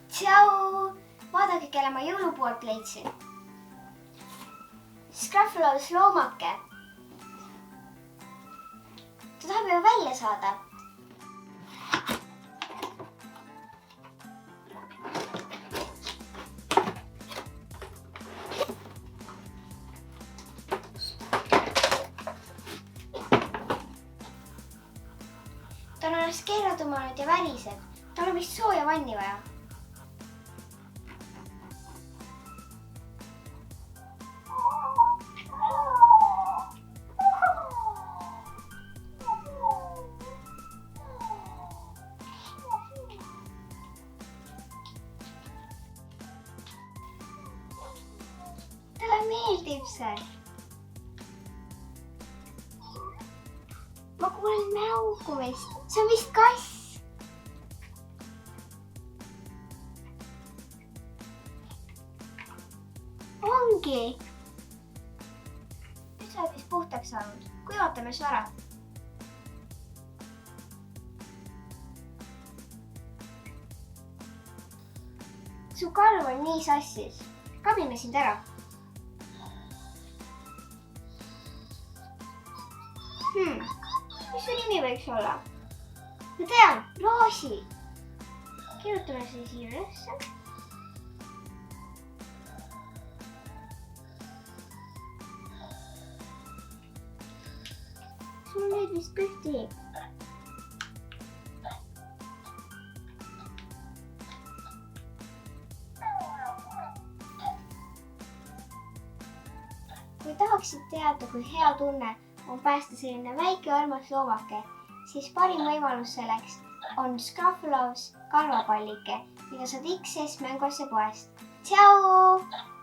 Tšau! Vaadake, kelle ma jõulupoelt leidsin. Scruffalows loomake. Ta tahab ju välja saada. Ta on ennast keeratumanud ja väriseb. Tal on vist sooja vanni vaja. Talle meeldib see. Ma kuulen mäugumist. See on vist kass. Ongi. Nüüd sa oled vist puhtaks saanud. Kuivatame su ära. Su karv on nii sassis. Kabime sind ära. Mis su nimi võiks olla? Ma tean, Roosi. Kirjutame see siia ülesse. Sul on nüüd vist pühti. Kui tahaksid teada, kui hea tunne on päästa selline väike armas loomake, siis parim võimalus selleks on Scruffalows karvapallike, mida saad XS Mängosja poest. Tšau!